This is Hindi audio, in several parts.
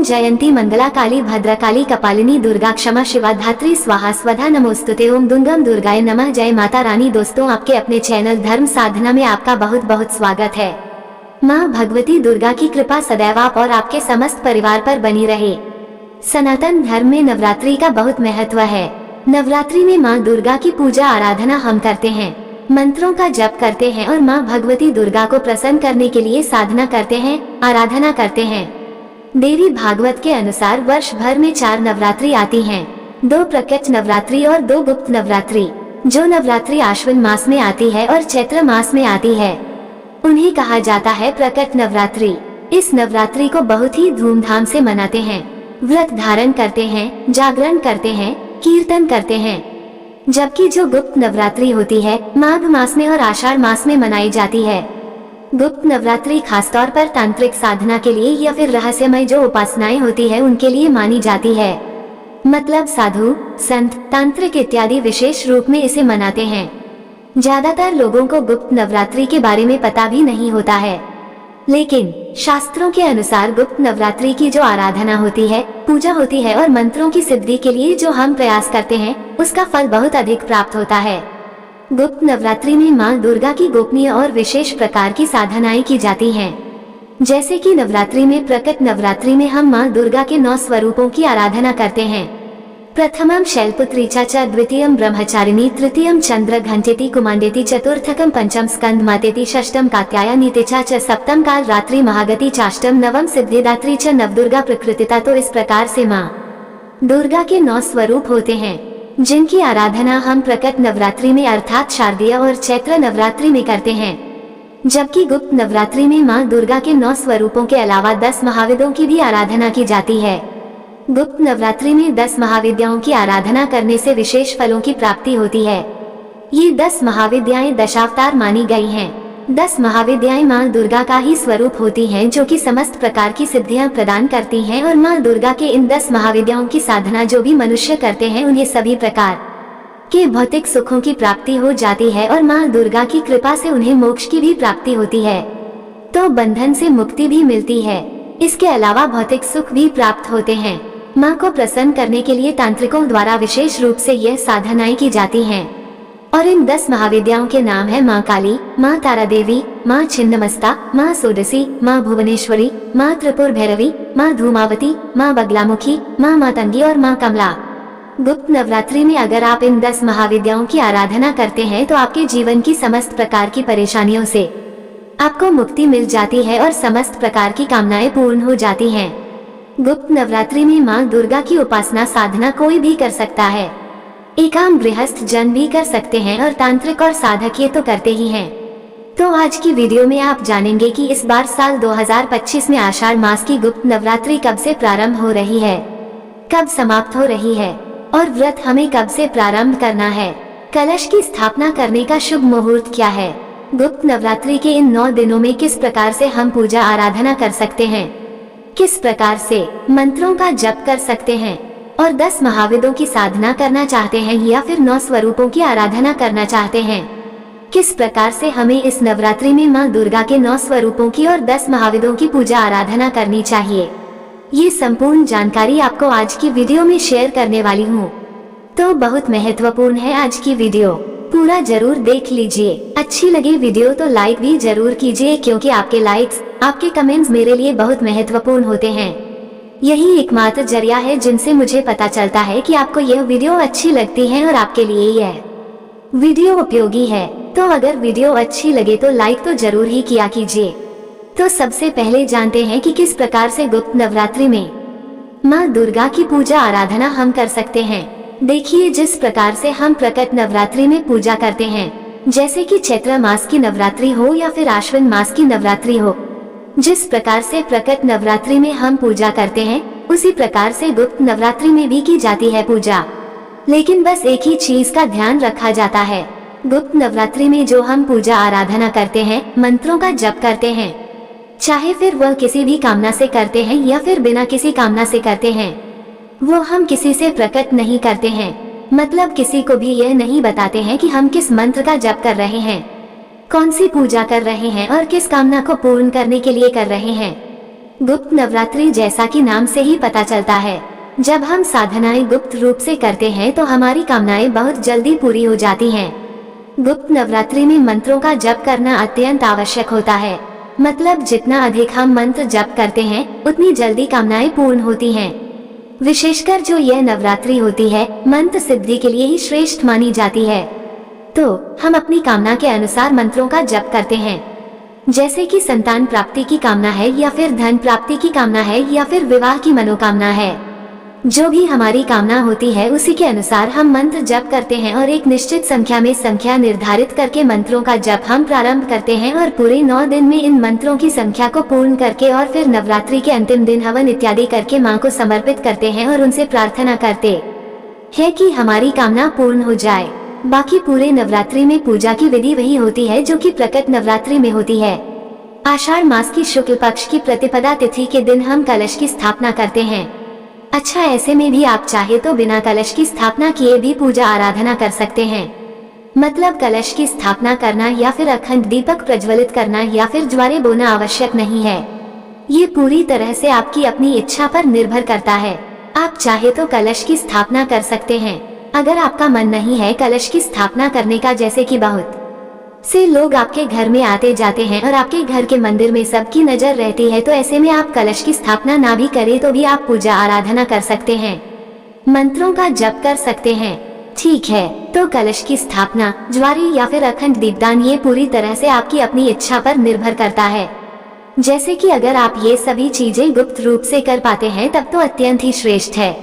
जयंती मंगला काली भद्रकाली कपालिनी दुर्गा क्षमा शिवा धात्री स्वाहा स्वधा नमोस्तुते। ओम दुर्गम दुर्गाय नमः। जय माता रानी। दोस्तों, आपके अपने चैनल धर्म साधना में आपका बहुत बहुत स्वागत है। माँ भगवती दुर्गा की कृपा सदैव आप और आपके समस्त परिवार पर बनी रहे। सनातन धर्म में नवरात्रि का बहुत महत्व है। नवरात्रि में माँ दुर्गा की पूजा आराधना हम करते हैं, मंत्रों का जप करते हैं और माँ भगवती दुर्गा को प्रसन्न करने के लिए साधना करते हैं, आराधना करते हैं। देवी भागवत के अनुसार वर्ष भर में 4 नवरात्रि आती हैं, 2 प्रकट नवरात्रि और 2 गुप्त नवरात्रि। जो नवरात्रि आश्विन मास में आती है और चैत्र मास में आती है, उन्हें कहा जाता है प्रकट नवरात्रि। इस नवरात्रि को बहुत ही धूमधाम से मनाते हैं, व्रत धारण करते हैं, जागरण करते हैं, कीर्तन करते हैं। जबकि जो गुप्त नवरात्रि होती है, माघ मास में और आषाढ़ मास में मनाई जाती है। गुप्त नवरात्रि खासतौर पर तांत्रिक साधना के लिए या फिर रहस्यमय जो उपासनाएं होती है उनके लिए मानी जाती है। मतलब साधु, संत, तांत्रिक इत्यादि विशेष रूप में इसे मनाते हैं। ज्यादातर लोगों को गुप्त नवरात्रि के बारे में पता भी नहीं होता है, लेकिन शास्त्रों के अनुसार गुप्त नवरात्रि की जो आराधना होती है, पूजा होती है और मंत्रों की सिद्धि के लिए जो हम प्रयास करते हैं, उसका फल बहुत अधिक प्राप्त होता है। गुप्त नवरात्रि में माँ दुर्गा की गोपनीय और विशेष प्रकार की साधनाएं की जाती हैं। जैसे कि नवरात्रि में प्रकट नवरात्रि में हम माँ दुर्गा के 9 स्वरूपों की आराधना करते हैं। प्रथमम शैलपुत्री च, द्वितीयम ब्रह्मचारिणी, तृतीयम चंद्र घंटेति कुमांडेति, चतुर्थकम पंचम स्कंद मातेति, षष्टम कात्यायनीति च, सप्तम काल रात्रि महागति चाष्टम, नवम सिद्धिदात्री च, नवदुर्गा प्रकृतिता। तो इस प्रकार से माँ दुर्गा के 9 स्वरूप होते हैं, जिनकी आराधना हम प्रकट नवरात्रि में अर्थात शारदीय और चैत्र नवरात्रि में करते हैं। जबकि गुप्त नवरात्रि में माँ दुर्गा के 9 स्वरूपों के अलावा 10 महाविद्यों की भी आराधना की जाती है। गुप्त नवरात्रि में 10 महाविद्याओं की आराधना करने से विशेष फलों की प्राप्ति होती है। ये 10 महाविद्याएं दशावतार मानी गई हैं। 10 महाविद्याएं माँ दुर्गा का ही स्वरूप होती हैं, जो कि समस्त प्रकार की सिद्धियां प्रदान करती हैं। और माँ दुर्गा के इन 10 महाविद्याओं की साधना जो भी मनुष्य करते हैं, उन्हें सभी प्रकार के भौतिक सुखों की प्राप्ति हो जाती है और माँ दुर्गा की कृपा से उन्हें मोक्ष की भी प्राप्ति होती है, तो बंधन से मुक्ति भी मिलती है। इसके अलावा भौतिक सुख भी प्राप्त होते हैं। माँ को प्रसन्न करने के लिए तांत्रिकों द्वारा विशेष रूप से यह साधनाएं की जाती हैं। और इन 10 महाविद्याओं के नाम है माँ काली, माँ तारा देवी, माँ छिन्नमस्ता, माँ सोडसी, माँ भुवनेश्वरी, माँ त्रिपुर भैरवी, माँ धूमावती, माँ बगलामुखी, माँ मातंगी और माँ कमला। गुप्त नवरात्रि में अगर आप इन 10 महाविद्याओं की आराधना करते हैं तो आपके जीवन की समस्त प्रकार की परेशानियों से आपको मुक्ति मिल जाती है और समस्त प्रकार की कामनाएं पूर्ण हो जाती हैं। गुप्त नवरात्रि में माँ दुर्गा की उपासना साधना कोई भी कर सकता है। एक आम गृहस्थ जन भी कर सकते हैं और तांत्रिक और साधक ये तो करते ही हैं। तो आज की वीडियो में आप जानेंगे कि इस बार साल 2025 में आषाढ़ मास की गुप्त नवरात्रि कब से प्रारंभ हो रही है, कब समाप्त हो रही है और व्रत हमें कब से प्रारंभ करना है। कलश की स्थापना करने का शुभ मुहूर्त क्या है। गुप्त नवरात्रि के इन 9 दिनों में किस प्रकार से हम पूजा आराधना कर सकते हैं, किस प्रकार से मंत्रों का जप कर सकते हैं और 10 महाविद्यों की साधना करना चाहते हैं या फिर 9 स्वरूपों की आराधना करना चाहते हैं। किस प्रकार से हमें इस नवरात्रि में माँ दुर्गा के 9 स्वरूपों की और 10 महाविद्यों की पूजा आराधना करनी चाहिए, ये संपूर्ण जानकारी आपको आज की वीडियो में शेयर करने वाली हूँ। तो बहुत महत्वपूर्ण है आज की वीडियो, पूरा जरूर देख लीजिए। अच्छी लगे वीडियो तो लाइक भी जरूर कीजिए, क्योंकि आपके लाइक्स, आपके कमेंट्स मेरे लिए बहुत महत्वपूर्ण होते हैं। यही एकमात्र जरिया है जिनसे मुझे पता चलता है कि आपको यह वीडियो अच्छी लगती है और आपके लिए यह वीडियो उपयोगी है। तो अगर वीडियो अच्छी लगे तो लाइक तो जरूर ही किया कीजिए। तो सबसे पहले जानते हैं कि किस प्रकार से गुप्त नवरात्रि में माँ दुर्गा की पूजा आराधना हम कर सकते हैं। देखिए, जिस प्रकार से हम प्रकट नवरात्रि में पूजा करते हैं, जैसे कि चैत्र मास की नवरात्रि हो या फिर आश्विन मास की नवरात्रि हो, जिस प्रकार से प्रकट नवरात्रि में हम पूजा करते हैं, उसी प्रकार से गुप्त नवरात्रि में भी की जाती है पूजा। लेकिन बस एक ही चीज का ध्यान रखा जाता है। गुप्त नवरात्रि में जो हम पूजा आराधना करते हैं, मंत्रों का जप करते हैं, चाहे फिर वह किसी भी कामना से करते हैं या फिर बिना किसी कामना से करते हैं, वो हम किसी से प्रकट नहीं करते हैं। मतलब किसी को भी यह नहीं बताते हैं कि हम किस मंत्र का जप कर रहे हैं, कौन सी पूजा कर रहे हैं और किस कामना को पूर्ण करने के लिए कर रहे हैं। गुप्त नवरात्रि जैसा कि नाम से ही पता चलता है, जब हम साधनाएं गुप्त रूप से करते हैं तो हमारी कामनाएं बहुत जल्दी पूरी हो जाती हैं। गुप्त नवरात्रि में मंत्रों का जप करना अत्यंत आवश्यक होता है। मतलब जितना अधिक हम मंत्र जप करते हैं उतनी जल्दी कामनाएं पूर्ण होती हैं। विशेषकर जो यह नवरात्रि होती है मंत्र सिद्धि के लिए ही श्रेष्ठ मानी जाती है। तो हम अपनी कामना के अनुसार मंत्रों का जप करते हैं, जैसे कि संतान प्राप्ति की कामना है या फिर धन प्राप्ति की कामना है या फिर विवाह की मनोकामना है। जो भी हमारी कामना होती है उसी के अनुसार हम मंत्र जप करते हैं और एक निश्चित संख्या में संख्या निर्धारित करके मंत्रों का जप हम प्रारंभ करते हैं और पूरे 9 दिन में इन मंत्रों की संख्या को पूर्ण करके और फिर नवरात्रि के अंतिम दिन हवन इत्यादि करके मां को समर्पित करते हैं और उनसे प्रार्थना करते हैं कि हमारी कामना पूर्ण हो जाए। बाकी पूरे नवरात्रि में पूजा की विधि वही होती है जो कि प्रकट नवरात्रि में होती है। आषाढ़ मास की शुक्ल पक्ष की प्रतिपदा तिथि के दिन हम कलश की स्थापना करते हैं। अच्छा, ऐसे में भी आप चाहे तो बिना कलश की स्थापना किए भी पूजा आराधना कर सकते हैं। मतलब कलश की स्थापना करना या फिर अखंड दीपक प्रज्वलित करना या फिर ज्वारे बोना आवश्यक नहीं है। ये पूरी तरह से आपकी अपनी इच्छा पर निर्भर करता है। आप चाहे तो कलश की स्थापना कर सकते हैं। अगर आपका मन नहीं है कलश की स्थापना करने का, जैसे कि बहुत से लोग आपके घर में आते जाते हैं और आपके घर के मंदिर में सबकी नजर रहती है, तो ऐसे में आप कलश की स्थापना ना भी करें तो भी आप पूजा आराधना कर सकते हैं, मंत्रों का जप कर सकते हैं। ठीक है, तो कलश की स्थापना, ज्वारी या फिर अखंड दीपदान ये पूरी तरह से आपकी अपनी इच्छा पर निर्भर करता है। जैसे कि अगर आप ये सभी चीजें गुप्त रूप से कर पाते हैं तब तो अत्यंत ही श्रेष्ठ है।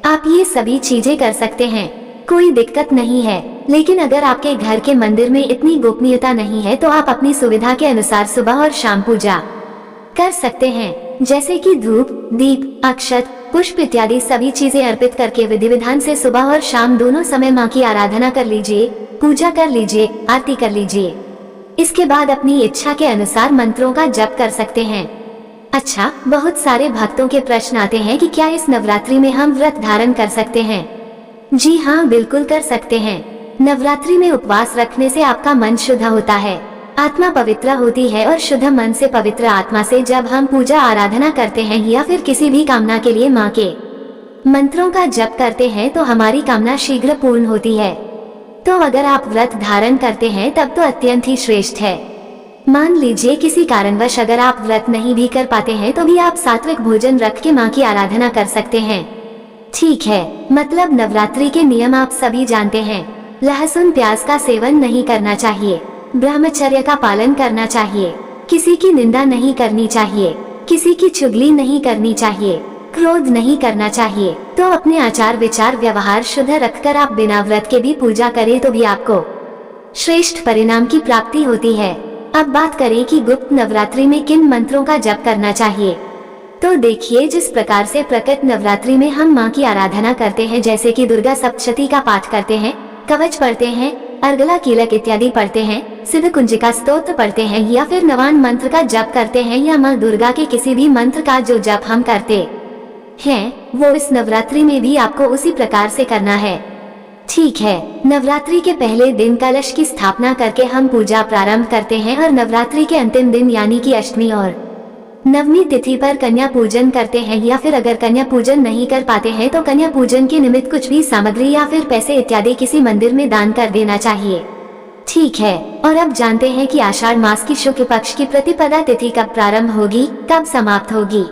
आप ये सभी चीजें कर सकते हैं, कोई दिक्कत नहीं है। लेकिन अगर आपके घर के मंदिर में इतनी गोपनीयता नहीं है तो आप अपनी सुविधा के अनुसार सुबह और शाम पूजा कर सकते हैं, जैसे कि धूप, दीप, अक्षत, पुष्प इत्यादि सभी चीजें अर्पित करके विधि विधान से सुबह और शाम दोनों समय मां की आराधना कर लीजिए, पूजा कर लीजिए, आरती कर लीजिए। इसके बाद अपनी इच्छा के अनुसार मंत्रों का जप कर सकते हैं। अच्छा, बहुत सारे भक्तों के प्रश्न आते हैं कि क्या इस नवरात्रि में हम व्रत धारण कर सकते हैं? जी हाँ, बिल्कुल कर सकते हैं। नवरात्रि में उपवास रखने से आपका मन शुद्ध होता है, आत्मा पवित्र होती है और शुद्ध मन से पवित्र आत्मा से जब हम पूजा आराधना करते हैं या फिर किसी भी कामना के लिए मां के मंत्रों का जप करते हैं तो हमारी कामना शीघ्र पूर्ण होती है। तो अगर आप व्रत धारण करते हैं तब तो अत्यंत ही श्रेष्ठ है। मान लीजिए किसी कारणवश अगर आप व्रत नहीं भी कर पाते हैं तो भी आप सात्विक भोजन रख के मां की आराधना कर सकते हैं। ठीक है, मतलब नवरात्रि के नियम आप सभी जानते हैं। लहसुन प्याज का सेवन नहीं करना चाहिए, ब्रह्मचर्य का पालन करना चाहिए, किसी की निंदा नहीं करनी चाहिए, किसी की चुगली नहीं करनी चाहिए, क्रोध नहीं करना चाहिए। तो अपने आचार विचार व्यवहार शुद्ध रखकर आप बिना व्रत के भी पूजा करें तो भी आपको श्रेष्ठ परिणाम की प्राप्ति होती है। अब बात करें कि गुप्त नवरात्रि में किन मंत्रों का जप करना चाहिए। तो देखिए, जिस प्रकार से प्रकट नवरात्रि में हम मां की आराधना करते हैं, जैसे कि दुर्गा सप्तशती का पाठ करते हैं, कवच पढ़ते हैं, अर्गला कीलक इत्यादि पढ़ते हैं, सिद्ध कुंजिका स्तोत्र पढ़ते हैं या फिर नवान मंत्र का जप करते हैं या मां दुर्गा के किसी भी मंत्र का जो जप हम करते हैं वो इस नवरात्रि में भी आपको उसी प्रकार से करना है। ठीक है, नवरात्रि के पहले दिन कलश की स्थापना करके हम पूजा प्रारंभ करते हैं और नवरात्रि के अंतिम दिन यानी कि अष्टमी और नवमी तिथि पर कन्या पूजन करते हैं, या फिर अगर कन्या पूजन नहीं कर पाते हैं तो कन्या पूजन के निमित्त कुछ भी सामग्री या फिर पैसे इत्यादि किसी मंदिर में दान कर देना चाहिए। ठीक है, और अब जानते हैं कि आषाढ़ मास की शुक्ल पक्ष की प्रतिपदा तिथि कब प्रारंभ होगी, कब समाप्त होगी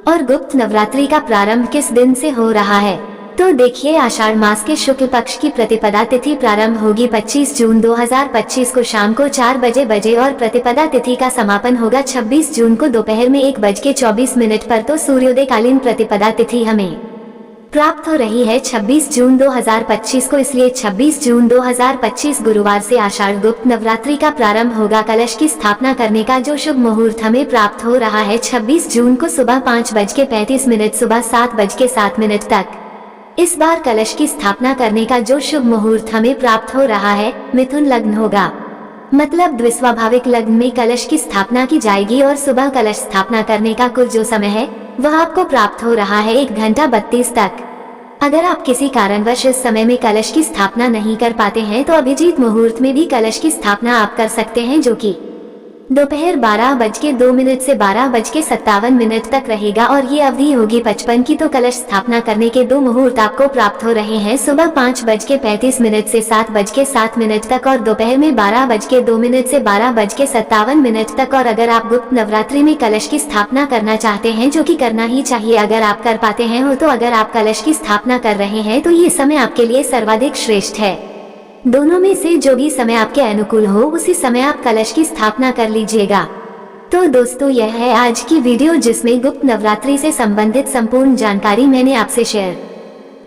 और गुप्त नवरात्रि का प्रारंभ किस दिन से हो रहा है। तो देखिए, आषाढ़ मास के शुक्ल पक्ष की प्रतिपदा तिथि प्रारंभ होगी 25 जून 2025 को शाम को 4 बजे और प्रतिपदा तिथि का समापन होगा 26 जून को दोपहर में 1:24 पर। तो सूर्योदयकालीन प्रतिपदा तिथि हमें प्राप्त हो रही है 26 जून 2025 को, इसलिए 26 जून 2025 गुरुवार से आषाढ़ गुप्त नवरात्रि का प्रारंभ होगा। कलश की स्थापना करने का जो शुभ मुहूर्त हमें प्राप्त हो रहा है 26 जून को सुबह 5:35 सुबह 7:07 तक। इस बार कलश की स्थापना करने का जो शुभ मुहूर्त हमें प्राप्त हो रहा है मिथुन लग्न होगा, मतलब द्विस्वाभाविक लग्न में कलश की स्थापना की जाएगी और सुबह कलश स्थापना करने का कुल जो समय है वह आपको प्राप्त हो रहा है 1:32 तक। अगर आप किसी कारणवश इस समय में कलश की स्थापना नहीं कर पाते हैं तो अभिजीत मुहूर्त में भी कलश की स्थापना आप कर सकते हैं, जो कि दोपहर 12:02 से 12:57 तक रहेगा और ये अवधि होगी 55 की। तो कलश स्थापना करने के 2 मुहूर्त आपको प्राप्त हो रहे हैं, सुबह 5:35 से 7:07 तक और दोपहर में 12:02 से 12:57 तक। और अगर आप गुप्त नवरात्रि में कलश की स्थापना करना चाहते हैं, जो कि करना ही चाहिए अगर आप कर पाते हैं हो, तो अगर आप कलश की स्थापना कर रहे हैं तो ये समय आपके लिए सर्वाधिक श्रेष्ठ है। दोनों में से जो भी समय आपके अनुकूल हो उसी समय आप कलश की स्थापना कर लीजिएगा। तो दोस्तों, यह है आज की वीडियो जिसमें गुप्त नवरात्रि से संबंधित संपूर्ण जानकारी मैंने आपसे शेयर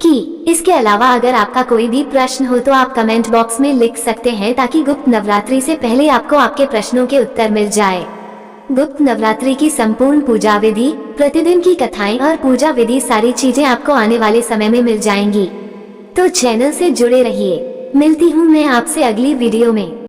की। इसके अलावा अगर आपका कोई भी प्रश्न हो तो आप कमेंट बॉक्स में लिख सकते हैं, ताकि गुप्त नवरात्रि से पहले आपको आपके प्रश्नों के उत्तर मिल जाए। गुप्त नवरात्रि की संपूर्ण पूजा विधि, प्रतिदिन की कथाएं और पूजा विधि, सारी चीजें आपको आने वाले समय में मिल जाएंगी। तो चैनल से जुड़े रहिए। मिलती हूँ मैं आपसे अगली वीडियो में।